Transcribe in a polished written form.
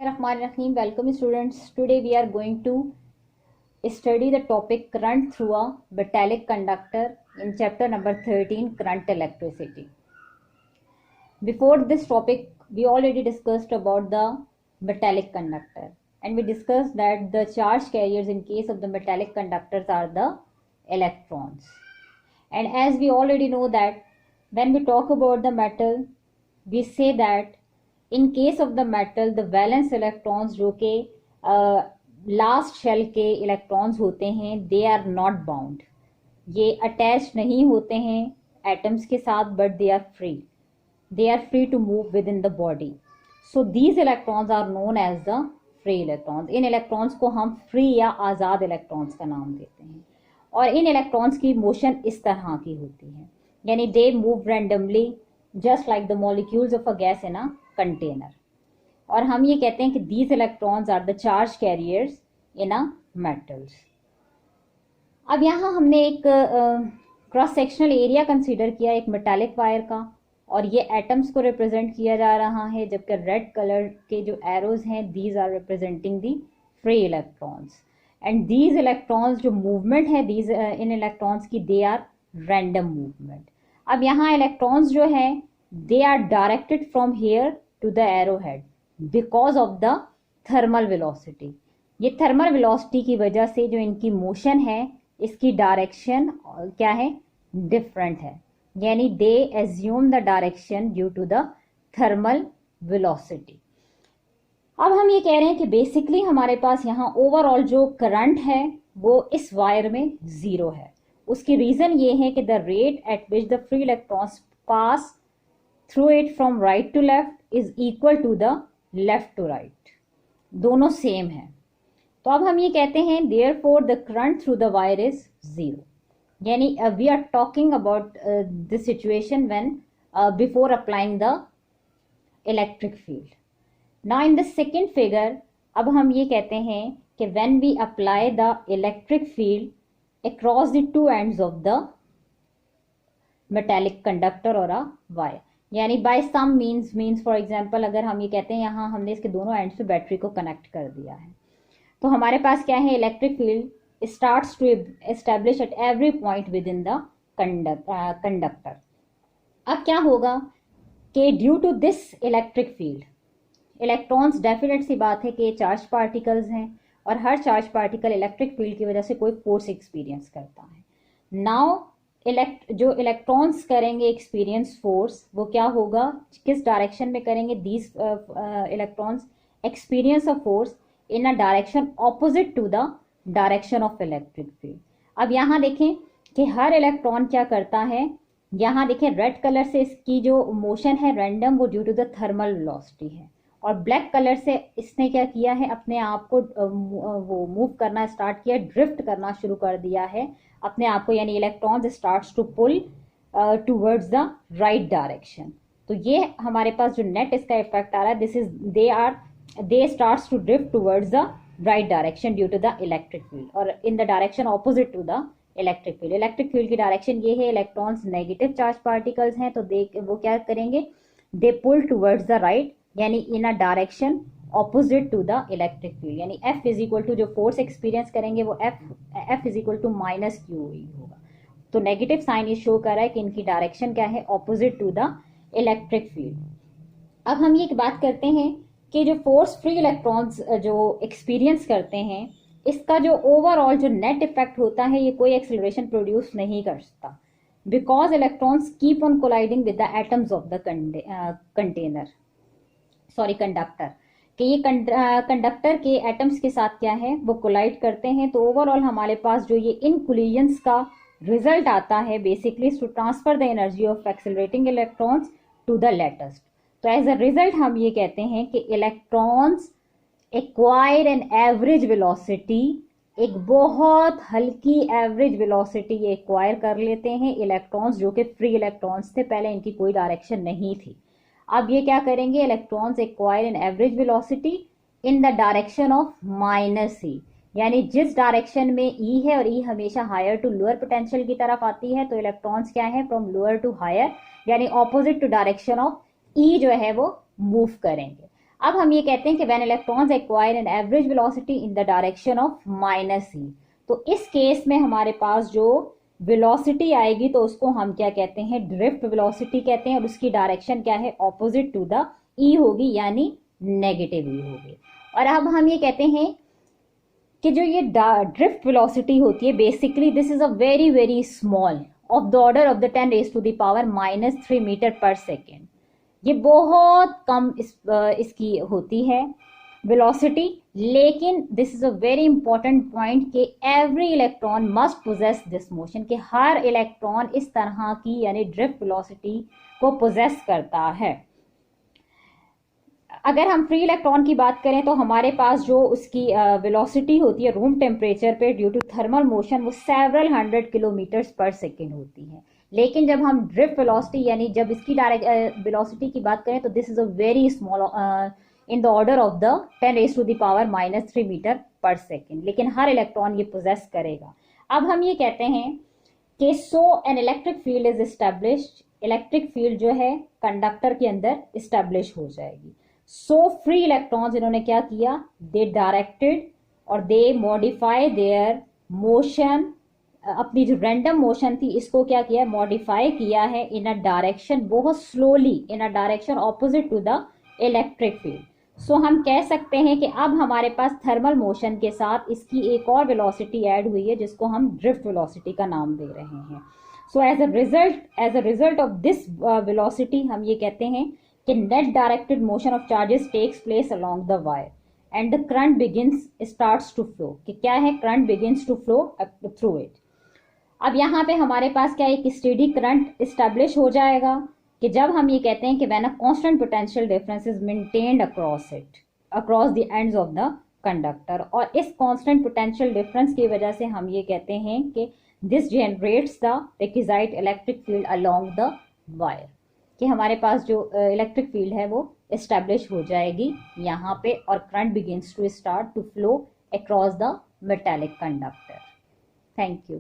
Bismillahirrahmanirrahim. Welcome students. Today we are going to study the topic current through a metallic conductor in chapter number 13, current electricity. Before this topic we already discussed about the metallic conductor, and we discussed that the charge carriers in case of the metallic conductors are the electrons. And as we already know that when we talk about the metal, we say that in case of the metal the valence electrons जो कि last shell के electrons होते हैं they are not bound, ये attach नहीं होते हैं atoms के साथ, but they are free to move within the body. So these electrons are known as the free electrons. इन इलेक्ट्रॉन्स को हम फ्री या आज़ाद इलेक्ट्रॉन्स का नाम देते हैं. और इन इलेक्ट्रॉन्स की मोशन इस तरह की होती है, यानी they move randomly just like the molecules of a gas in a container. और हम ये कहते हैं कि these electrons are the charge carriers in a metals. अब यहाँ हमने एक क्रॉस सेक्शनल एरिया कंसीडर किया एक मेटालिक वायर का, और ये एटम्स को रिप्रेजेंट किया जा रहा है, जबकि रेड कलर के जो एरोज हैं these are representing the free electrons. And these electrons जो मूवमेंट है दीज इन इलेक्ट्रॉन्स की दे आर रैंडम मूवमेंट. अब यहाँ इलेक्ट्रॉन्स जो है they are directed from here to the arrowhead because of the thermal velocity. ये थर्मल वेलोसिटी की वजह से जो इनकी मोशन है इसकी डायरेक्शन क्या है, डिफरेंट है, यानी they assume the direction due to the thermal velocity. अब हम ये कह रहे हैं कि बेसिकली हमारे पास यहाँ ओवरऑल जो करंट है वो इस वायर में जीरो है. उसकी रीजन ये है कि the rate at which the free electrons pass through it from right to left is equal to the left to right, दोनों सेम है. तो अब हम ये कहते हैं therefore the current through the wire is zero, यानी we are talking about the situation when before applying the electric field. Now in the second figure अब हम ये कहते हैं कि when we apply the electric field across the two ends of the metallic conductor और a wire, यानी by some means for example अगर हम ये कहते हैं यहाँ हमने इसके दोनों एंड्स पे बैटरी को कनेक्ट कर दिया है, तो हमारे पास क्या है, electric field starts to establish at every point within the conductor. अब क्या होगा कि due to this electric field electrons, definite सी बात है कि ये चार्ज पार्टिकल्स हैं और हर चार्ज पार्टिकल इलेक्ट्रिक फील्ड की वजह से कोई फोर्स एक्सपीरियंस करता है. नाउ जो इलेक्ट्रॉन्स करेंगे एक्सपीरियंस फोर्स वो क्या होगा, किस डायरेक्शन में करेंगे, these electrons experience of force in a direction opposite to the direction of electric field. अब यहाँ देखें कि हर इलेक्ट्रॉन क्या करता है, यहाँ देखें रेड कलर से इसकी जो मोशन है रैंडम वो due to the thermal velocity है, और ब्लैक कलर से इसने क्या किया है, अपने आप को वो मूव करना स्टार्ट किया, ड्रिफ्ट करना शुरू कर दिया है अपने आप को, यानी electrons starts to pull towards the right direction. तो ये हमारे पास जो नेट इसका इफेक्ट आ रहा है, this is they starts to drift towards the right direction due to the electric field, और in the direction opposite to the electric field. Electric field की डायरेक्शन ये है, इलेक्ट्रॉन्स नेगेटिव चार्ज पार्टिकल्स हैं तो वो क्या करेंगे, they pull towards the right, यानी in a direction opposite to the electric field, यानी F इज इक्वल टू जो फोर्स एक्सपीरियंस करेंगे वो F is equal to minus Q होगा. तो नेगेटिव साइन ये शो कर रहा है कि इनकी डायरेक्शन क्या है, opposite to the electric field. अब हम ये बात करते हैं कि जो फोर्स फ्री इलेक्ट्रॉन्स जो एक्सपीरियंस करते हैं इसका जो ओवरऑल जो नेट इफेक्ट होता है ये कोई एक्सेलरेशन प्रोड्यूस नहीं कर सकता, because electrons keep on colliding with the atoms of the conductor, कि ये कंडक्टर के एटम्स के साथ क्या है वो कोलाइड करते हैं. तो ओवरऑल हमारे पास जो ये इन कोलिजन्स का रिजल्ट आता है basically to transfer the energy of accelerating electrons to the latest. तो एज अ रिजल्ट हम ये कहते हैं कि electrons acquire an average velocity, एक बहुत हल्की एवरेज वेलोसिटी ये एक्वायर कर लेते हैं इलेक्ट्रॉन्स जो कि फ्री इलेक्ट्रॉन्स थे, पहले इनकी कोई डायरेक्शन नहीं थी. अब ये क्या करेंगे, electrons acquire in average velocity in the direction of minus E, यानी जिस डायरेक्शन में ई है और ई हमेशा हायर टू लोअर पोटेंशियल की तरफ आती है, तो इलेक्ट्रॉन्स क्या है फ्रॉम लोअर टू हायर, यानी ऑपोजिट टू डायरेक्शन ऑफ ई जो है वो मूव करेंगे. अब हम ये कहते हैं कि when electrons acquire an average velocity in the direction of minus E, तो इस केस में हमारे पास जो वेलोसिटी आएगी तो उसको हम क्या कहते हैं, ड्रिफ्ट वेलोसिटी कहते हैं, और उसकी डायरेक्शन क्या है, ऑपोजिट टू द ई होगी, यानी नेगेटिव ई होगी। और अब हम ये कहते हैं कि जो ये ड्रिफ्ट वेलोसिटी होती है, basically this is a very very small, of the order of the 10 raise to the power -3 metre पर सेकेंड। ये बहुत कम इसकी होती है वेलोसिटी, लेकिन this is a very important point कि every electron must possess this motion, कि हर इलेक्ट्रॉन इस तरह की यानी ड्रिफ्ट वेलोसिटी को पोजेस करता है। अगर हम फ्री इलेक्ट्रॉन की बात करें तो हमारे पास जो उसकी वेलोसिटी होती है रूम टेम्परेचर पे ड्यू टू थर्मल मोशन, वो सेवरल 100 किलोमीटर्स पर सेकेंड होती है। लेकिन जब हम ड्रिफ्ट वेलोसिटी यानी जब इसकी डायरेक्ट वेलोसिटी की बात करें तो this is a very small, in the order of the 10 raise to the power -3 metre पर सेकेंड, लेकिन हर इलेक्ट्रॉन ये पोजेस करेगा। अब हम ये कहते हैं कि so an electric field is established, electric field जो है कंडक्टर के अंदर एस्टेब्लिश हो जाएगी। सो फ्री इलेक्ट्रॉन्स इन्होंने क्या किया, दे डायरेक्टेड और दे मॉडिफाई देयर मोशन, अपनी जो रैंडम मोशन थी इसको क्या किया, मॉडिफाई किया है इन अ डायरेक्शन, बहुत slowly, in a direction opposite to the electric field. So हम कह सकते हैं कि अब हमारे पास थर्मल मोशन के साथ इसकी एक और वेलोसिटी ऐड हुई है जिसको हम ड्रिफ्ट वेलोसिटी का नाम दे रहे हैं। So as a result of this velocity हम ये कहते हैं कि net directed motion of charges takes place along the wire and the current begins starts to flow, कि क्या है, current begins to flow through it. अब यहाँ पे हमारे पास क्या एक स्टेडी करंट स्टैब्लिश हो जाएगा कि जब हम ये कहते हैं कि when a constant potential difference is maintained across the ends of the conductor, और इस कांस्टेंट पोटेंशियल डिफरेंस की वजह से हम ये कहते हैं कि this generates the requisite electric field along the wire, कि हमारे पास जो इलेक्ट्रिक फील्ड है वो एस्टेब्लिश हो जाएगी यहाँ पे, और current begins to start to flow across the metallic conductor. Thank you.